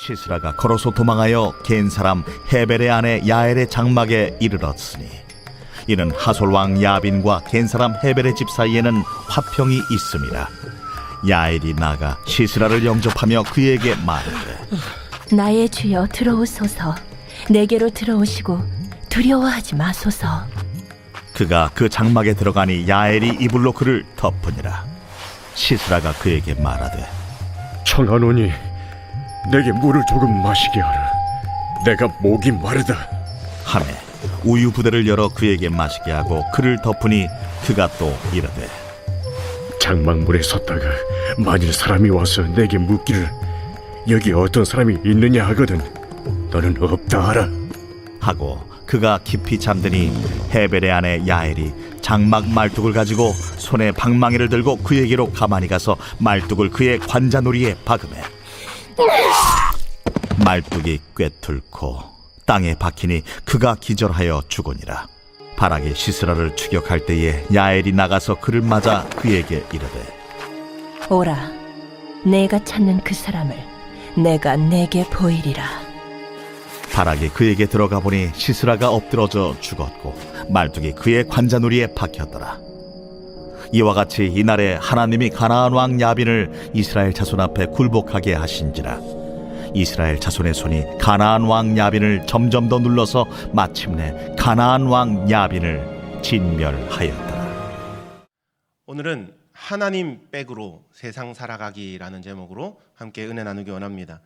시스라가 걸어서 도망하여 겐 사람 헤벨의 아내 야엘의 장막에 이르렀으니 이는 하솔 왕 야빈과 겐 사람 헤벨의 집 사이에는 화평이 있음이라. 야엘이 나가 시스라를 영접하며 그에게 말하되 나의 주여 들어오소서. 내게로 들어오시고 두려워하지 마소서. 그가 그 장막에 들어가니 야엘이 이불로 그를 덮으니라. 시스라가 그에게 말하되 청하노니 내게 물을 조금 마시게 하라. 내가 목이 마르다. 하매 우유 부대를 열어 그에게 마시게 하고 그를 덮으니 그가 또 이르되 장막물에 섰다가 만일 사람이 와서 내게 묻기를 여기 어떤 사람이 있느냐 하거든 너는 없다 하라. 하고 그가 깊이 잠드니 헤벨의 아내 야엘이 장막 말뚝을 가지고 손에 방망이를 들고 그에게로 가만히 가서 말뚝을 그의 관자놀이에 박으매 말뚝이 꿰뚫고 땅에 박히니 그가 기절하여 죽으니라. 바락이 시스라를 추격할 때에 야엘이 나가서 그를 맞아 그에게 이르되 오라, 내가 찾는 그 사람을 내가 내게 보이리라. 바락이 그에게 들어가 보니 시스라가 엎드러져 죽었고 말뚝이 그의 관자놀이에 박혔더라. 이와 같이 이날에 하나님이 가나안 왕 야빈을 이스라엘 자손 앞에 굴복하게 하신지라. 이스라엘 자손의 손이 가나안 왕 야빈을 점점 더 눌러서 마침내 가나안 왕 야빈을 진멸하였더라. 오늘은 하나님 백으로 세상 살아가기라는 제목으로 함께 은혜 나누기 원합니다.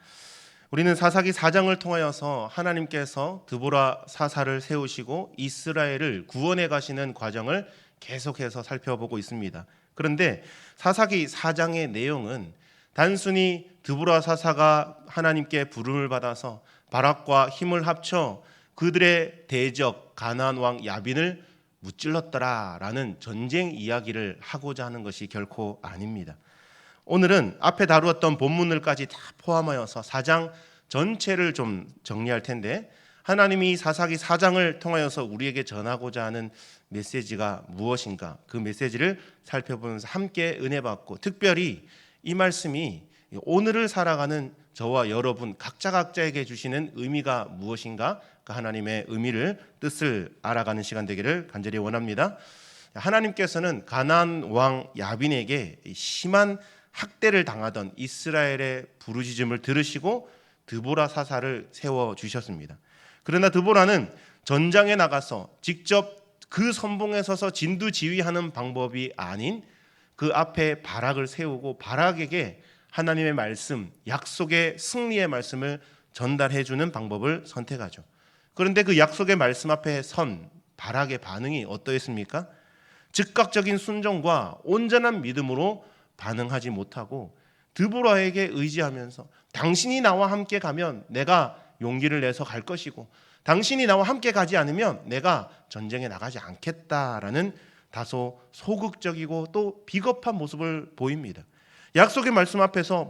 우리는 사사기 4장을 통하여서 하나님께서 드보라 사사를 세우시고 이스라엘을 구원해 가시는 과정을 계속해서 살펴보고 있습니다. 그런데 사사기 4장의 내용은 단순히 드보라 사사가 하나님께 부름을 받아서 바락과 힘을 합쳐 그들의 대적 가나안 왕 야빈을 무찔렀더라라는 전쟁 이야기를 하고자 하는 것이 결코 아닙니다. 오늘은 앞에 다루었던 본문들까지 다 포함하여서 4장 전체를 좀 정리할 텐데 하나님이 사사기 4장을 통하여서 우리에게 전하고자 하는 메시지가 무엇인가, 그 메시지를 살펴보면서 함께 은혜 받고, 특별히 이 말씀이 오늘을 살아가는 저와 여러분 각자에게 주시는 의미가 무엇인가, 그 하나님의 의미를, 뜻을 알아가는 시간 되기를 간절히 원합니다. 하나님께서는 가나안 왕 야빈에게 심한 학대를 당하던 이스라엘의 부르짖음을 들으시고 드보라 사사를 세워주셨습니다. 그러나 드보라는 전장에 나가서 직접 그 선봉에 서서 진두지휘하는 방법이 아닌 그 앞에 바락을 세우고 바락에게 하나님의 말씀, 약속의 승리의 말씀을 전달해주는 방법을 선택하죠. 그런데 그 약속의 말씀 앞에 선 바락의 반응이 어떠했습니까? 즉각적인 순종과 온전한 믿음으로 반응하지 못하고 드보라에게 의지하면서 당신이 나와 함께 가면 내가 용기를 내서 갈 것이고 당신이 나와 함께 가지 않으면 내가 전쟁에 나가지 않겠다라는 다소 소극적이고 또 비겁한 모습을 보입니다. 약속의 말씀 앞에서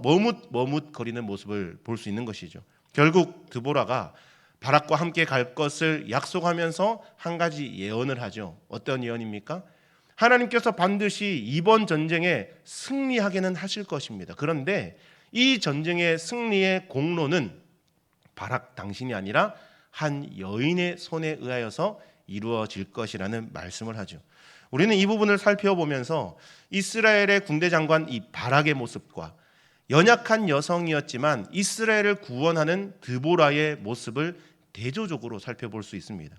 머뭇거리는 모습을 볼 수 있는 것이죠. 결국 드보라가 바락과 함께 갈 것을 약속하면서 한 가지 예언을 하죠. 어떤 예언입니까? 하나님께서 반드시 이번 전쟁에 승리하게는 하실 것입니다. 그런데 이 전쟁의 승리의 공로는 바락 당신이 아니라 한 여인의 손에 의하여서 이루어질 것이라는 말씀을 하죠. 우리는 이 부분을 살펴보면서 이스라엘의 군대 장관 이 바락의 모습과 연약한 여성이었지만 이스라엘을 구원하는 드보라의 모습을 대조적으로 살펴볼 수 있습니다.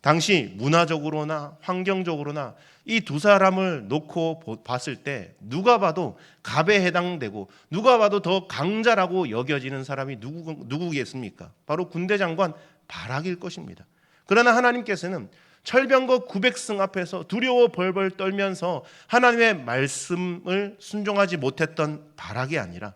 당시 문화적으로나 환경적으로나 이 두 사람을 놓고 봤을 때 누가 봐도 갑에 해당되고 누가 봐도 더 강자라고 여겨지는 사람이 누구겠습니까? 바로 군대 장관 바락일 것입니다. 그러나 하나님께서는 철병거 900승 앞에서 두려워 벌벌 떨면서 하나님의 말씀을 순종하지 못했던 바락이 아니라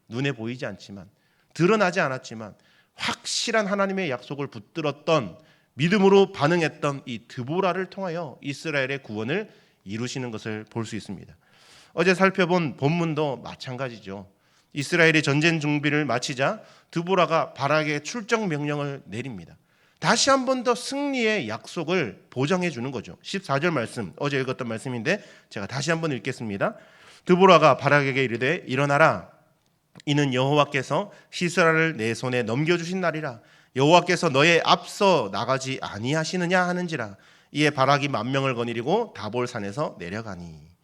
눈에 보이지 않지만 드러나지 않았지만 확실한 하나님의 약속을 붙들었던 믿음으로 반응했던 이 드보라를 통하여 이스라엘의 구원을 이루시는 것을 볼 수 있습니다. 어제 살펴본 본문도 마찬가지죠. 이스라엘의 전쟁 준비를 마치자 드보라가 바락에 출정 명령을 내립니다. 다시 한 번 더 승리의 약속을 보장해 주는 거죠. 14절 말씀, 어제 읽었던 말씀인데 제가 다시 한번 읽겠습니다. 드보라가 바락에게 이르되 일어나라, 이는 여호와께서 시스라를 내 손에 넘겨주신 날이라. 여호와께서 너의 앞서 나가지 아니하시느냐 하는지라. 이에 바락이 10,000명을 거느리고 다볼산에서 내려가니.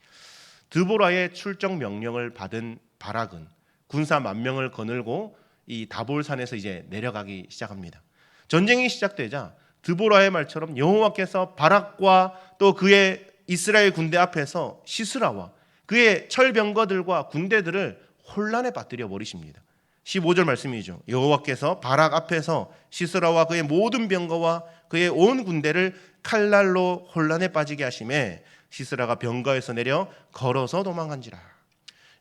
드보라의 출정 명령을 받은 바락은 군사 10,000명을 거느리고 이 다볼산에서 이제 내려가기 시작합니다. 전쟁이 시작되자 드보라의 말처럼 여호와께서 바락과 또 그의 이스라엘 군대 앞에서 시스라와 그의 철병거들과 군대들을 혼란에 빠뜨려 버리십니다. 15절 말씀이죠. 여호와께서 바락 앞에서 시스라와 그의 모든 병거와 그의 온 군대를 칼날로 혼란에 빠지게 하심에 시스라가 병거에서 내려 걸어서 도망한지라.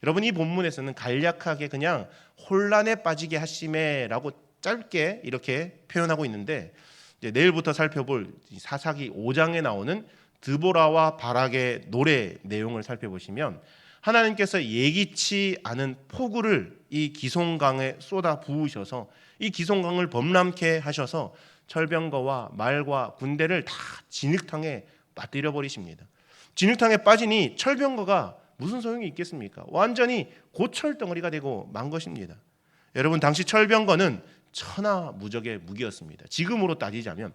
여러분, 이 본문에서는 간략하게 그냥 혼란에 빠지게 하심에라고 짧게 이렇게 표현하고 있는데, 이제 내일부터 살펴볼 사사기 5장에 나오는 드보라와 바락의 노래 내용을 살펴보시면 하나님께서 예기치 않은 폭우를 이 기송강에 쏟아 부으셔서 이 기송강을 범람케 하셔서 철병거와 말과 군대를 다 진흙탕에 빠뜨려 버리십니다. 진흙탕에 빠지니 철병거가 무슨 소용이 있겠습니까? 완전히 고철덩어리가 되고 만 것입니다. 여러분, 당시 철병거는 천하무적의 무기였습니다. 지금으로 따지자면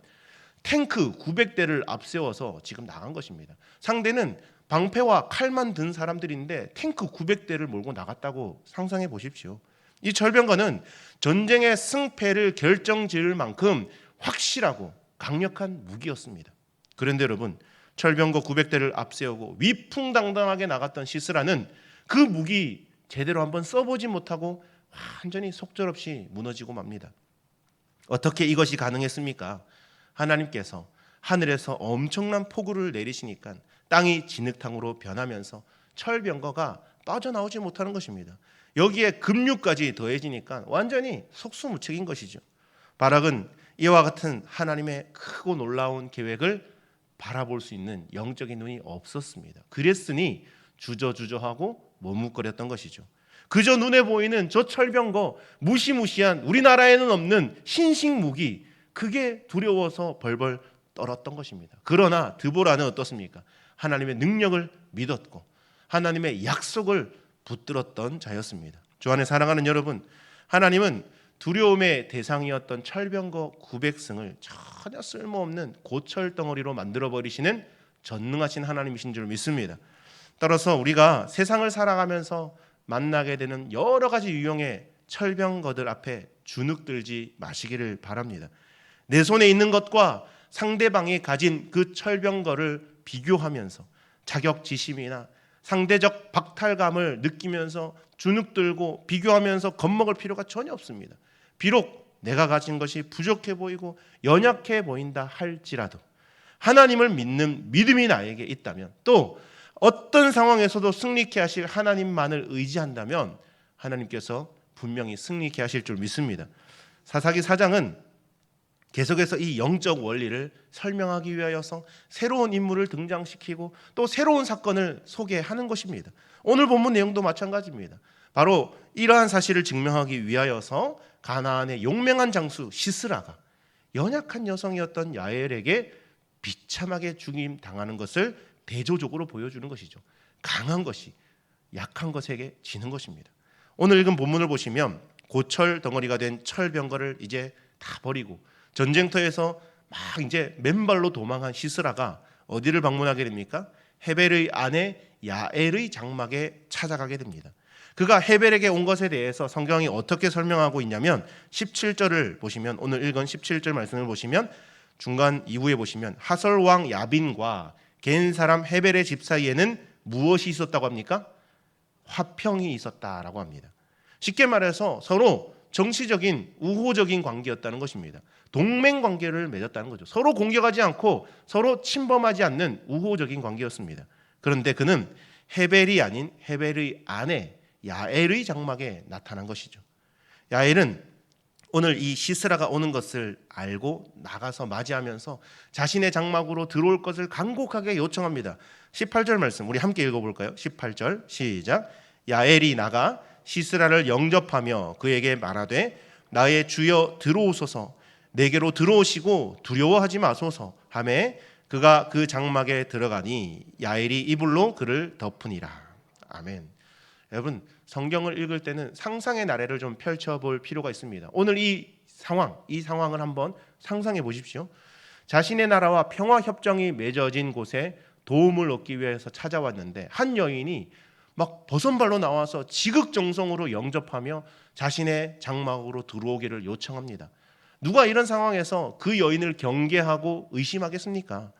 탱크 900대를 앞세워서 지금 나간 것입니다. 상대는 방패와 칼만 든 사람들인데 탱크 900대를 몰고 나갔다고 상상해 보십시오. 이 철병거는 전쟁의 승패를 결정지을 만큼 확실하고 강력한 무기였습니다. 그런데 여러분, 철병거 900대를 앞세우고 위풍당당하게 나갔던 시스라는 그 무기 제대로 한번 써보지 못하고 완전히 속절없이 무너지고 맙니다. 어떻게 이것이 가능했습니까? 하나님께서 하늘에서 엄청난 폭우를 내리시니까 땅이 진흙탕으로 변하면서 철병거가 빠져나오지 못하는 것입니다. 여기에 급류까지 더해지니까 완전히 속수무책인 것이죠. 바락은 이와 같은 하나님의 크고 놀라운 계획을 바라볼 수 있는 영적인 눈이 없었습니다. 그랬으니 주저주저하고 머뭇거렸던 것이죠. 그저 눈에 보이는 저 철병거, 무시무시한 우리나라에는 없는 신식 무기, 그게 두려워서 벌벌 떨었던 것입니다. 그러나 드보라는 어떻습니까? 하나님의 능력을 믿었고 하나님의 약속을 붙들었던 자였습니다. 주 안에 사랑하는 여러분, 하나님은 두려움의 대상이었던 철병거 900승을 전혀 쓸모없는 고철덩어리로 만들어버리시는 전능하신 하나님이신 줄 믿습니다. 따라서 우리가 세상을 살아가면서 만나게 되는 여러 가지 유형의 철병거들 앞에 주눅들지 마시기를 바랍니다. 내 손에 있는 것과 상대방이 가진 그 철병거를 비교하면서 자격지심이나 상대적 박탈감을 느끼면서 주눅들고 비교하면서 겁먹을 필요가 전혀 없습니다. 비록 내가 가진 것이 부족해 보이고 연약해 보인다 할지라도 하나님을 믿는 믿음이 나에게 있다면, 또 어떤 상황에서도 승리케 하실 하나님만을 의지한다면 하나님께서 분명히 승리케 하실 줄 믿습니다. 사사기 4장은 계속해서 이 영적 원리를 설명하기 위하여서 새로운 인물을 등장시키고 또 새로운 사건을 소개하는 것입니다. 오늘 본문 내용도 마찬가지입니다. 바로 이러한 사실을 증명하기 위하여서 가나안의 용맹한 장수 시스라가 연약한 여성이었던 야엘에게 비참하게 죽임 당하는 것을 대조적으로 보여주는 것이죠. 강한 것이 약한 것에게 지는 것입니다. 오늘 읽은 본문을 보시면 고철 덩어리가 된 철병거를 이제 다 버리고 전쟁터에서 막 이제 맨발로 도망한 시스라가 어디를 방문하게 됩니까? 헤벨의 아내 야엘의 장막에 찾아가게 됩니다. 그가 헤벨에게 온 것에 대해서 성경이 어떻게 설명하고 있냐면 17절을 보시면, 오늘 읽은 17절 말씀을 보시면 중간 이후에 보시면 하설 왕 야빈과 겐 사람 헤벨의 집 사이에는 무엇이 있었다고 합니까? 화평이 있었다라고 합니다. 쉽게 말해서 서로 정치적인 우호적인 관계였다는 것입니다. 동맹 관계를 맺었다는 거죠. 서로 공격하지 않고 서로 침범하지 않는 우호적인 관계였습니다. 그런데 그는 헤벨이 아닌 헤벨의 아내 야엘의 장막에 나타난 것이죠. 야엘은 오늘 이 시스라가 오는 것을 알고 나가서 맞이하면서 자신의 장막으로 들어올 것을 간곡하게 요청합니다. 18절 말씀 우리 함께 읽어볼까요? 18절 시작. 야엘이 나가 시스라를 영접하며 그에게 말하되 나의 주여 들어오소서, 내게로 들어오시고 두려워하지 마소서 하매 그가 그 장막에 들어가니 야엘이 이불로 그를 덮으니라. 아멘. 여러분, 성경을 읽을 때는 상상의 나래를 좀 펼쳐볼 필요가 있습니다. 오늘 이 상황을 한번 상상해 보십시오. 자신의 나라와 평화 협정이 맺어진 곳에 도움을 얻기 위해서 찾아왔는데 한 여인이 막 버선발로 나와서 지극정성으로 영접하며 자신의 장막으로 들어오기를 요청합니다. 누가 이런 상황에서 그 여인을 경계하고 의심하겠습니까?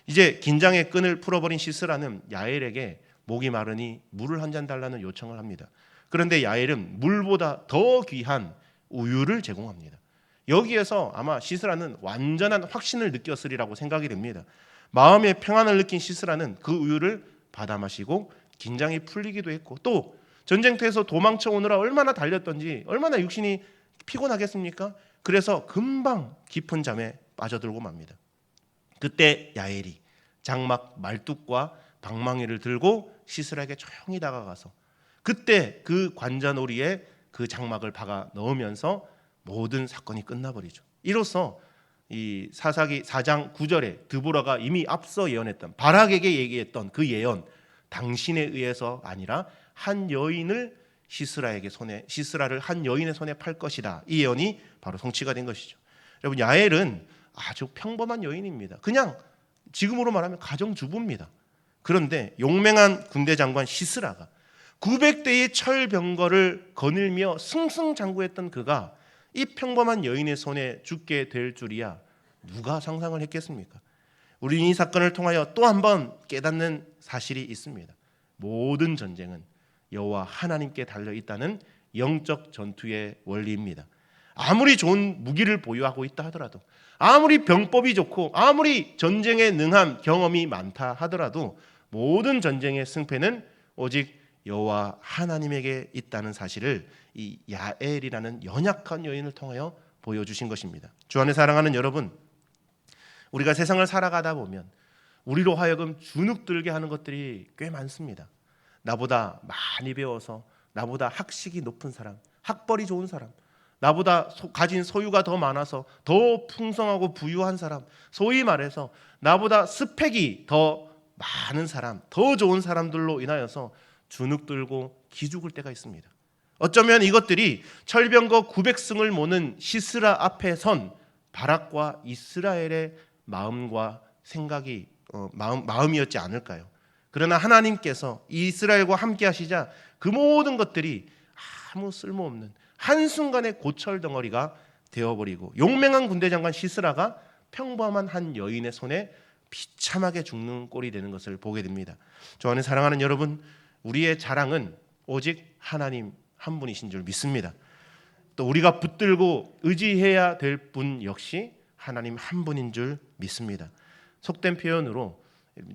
이제 긴장의 끈을 풀어버린 시스라는 야엘에게 목이 마르니 물을 한 잔 달라는 요청을 합니다. 그런데 야엘은 물보다 더 귀한 우유를 제공합니다. 여기에서 아마 시스라는 완전한 확신을 느꼈으리라고 생각이 됩니다. 마음의 평안을 느낀 시스라는 그 우유를 받아 마시고 긴장이 풀리기도 했고, 또 전쟁터에서 도망쳐 오느라 얼마나 달렸던지 얼마나 육신이 피곤하겠습니까? 그래서 금방 깊은 잠에 빠져들고 맙니다. 그때 야엘이 장막 말뚝과 방망이를 들고 시스라에게 조용히 다가가서 그때 그 관자놀이에 그 장막을 박아 넣으면서 모든 사건이 끝나버리죠. 이로써 이 사사기 4장 9절에 드보라가 이미 앞서 예언했던, 바락에게 얘기했던 그 예언, 당신에 의해서 아니라 한 여인을 시스라를 한 여인의 손에 팔 것이다, 이 예언이 바로 성취가 된 것이죠. 여러분, 야엘은 아주 평범한 여인입니다. 그냥 지금으로 말하면 가정주부입니다. 그런데 용맹한 군대 장관 시스라가 900대의 철병거를 거닐며 승승장구했던 그가 이 평범한 여인의 손에 죽게 될 줄이야 누가 상상을 했겠습니까? 우리는 이 사건을 통하여 또 한 번 깨닫는 사실이 있습니다. 모든 전쟁은 여호와 하나님께 달려 있다는 영적 전투의 원리입니다. 아무리 좋은 무기를 보유하고 있다 하더라도, 아무리 병법이 좋고 아무리 전쟁에 능한 경험이 많다 하더라도 모든 전쟁의 승패는 오직 여호와 하나님에게 있다는 사실을 이 야엘이라는 연약한 여인을 통하여 보여주신 것입니다. 주 안에 사랑하는 여러분, 우리가 세상을 살아가다 보면 우리로 하여금 주눅들게 하는 것들이 꽤 많습니다. 나보다 많이 배워서, 나보다 학식이 높은 사람, 학벌이 좋은 사람, 나보다 가진 소유가 더 많아서 더 풍성하고 부유한 사람, 소위 말해서 나보다 스펙이 더 많은 사람, 더 좋은 사람들로 인하여서 주눅들고 기죽을 때가 있습니다. 어쩌면 이것들이 철병거 900승을 모는 시스라 앞에 선 바락과 이스라엘의 마음과 생각이 마음이었지 않을까요? 그러나 하나님께서 이스라엘과 함께 하시자 그 모든 것들이 아무 쓸모없는 한순간의 고철 덩어리가 되어버리고 용맹한 군대 장관 시스라가 평범한 한 여인의 손에 비참하게 죽는 꼴이 되는 것을 보게 됩니다. 저 안에 사랑하는 여러분, 우리의 자랑은 오직 하나님 한 분이신 줄 믿습니다. 또 우리가 붙들고 의지해야 될 분 역시 하나님 한 분인 줄 믿습니다. 속된 표현으로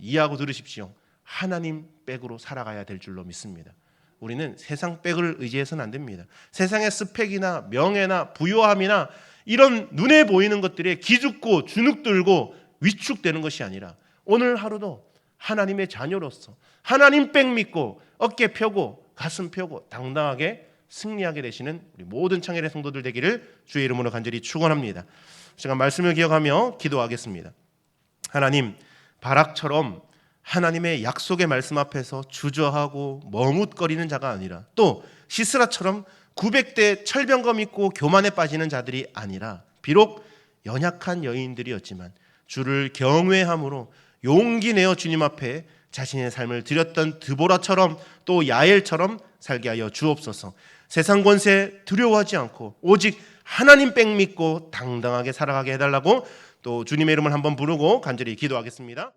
이해하고 들으십시오. 하나님 백으로 살아가야 될 줄로 믿습니다. 우리는 세상 백을 의지해서는 안 됩니다. 세상의 스펙이나 명예나 부요함이나 이런 눈에 보이는 것들에 기죽고 주눅들고 위축되는 것이 아니라 오늘 하루도 하나님의 자녀로서 하나님 백 믿고 어깨 펴고 가슴 펴고 당당하게 승리하게 되시는 우리 모든 창엘의 성도들 되기를 주의 이름으로 간절히 축원합니다. 제가 말씀을 기억하며 기도하겠습니다. 하나님, 바락처럼 하나님의 약속의 말씀 앞에서 주저하고 머뭇거리는 자가 아니라, 또 시스라처럼 900대 철병거 믿고 교만에 빠지는 자들이 아니라, 비록 연약한 여인들이었지만 주를 경외함으로 용기 내어 주님 앞에 자신의 삶을 드렸던 드보라처럼 또 야엘처럼 살게 하여 주옵소서. 세상 권세 두려워하지 않고 오직 하나님 백 믿고 당당하게 살아가게 해달라고 또 주님의 이름을 한번 부르고 간절히 기도하겠습니다.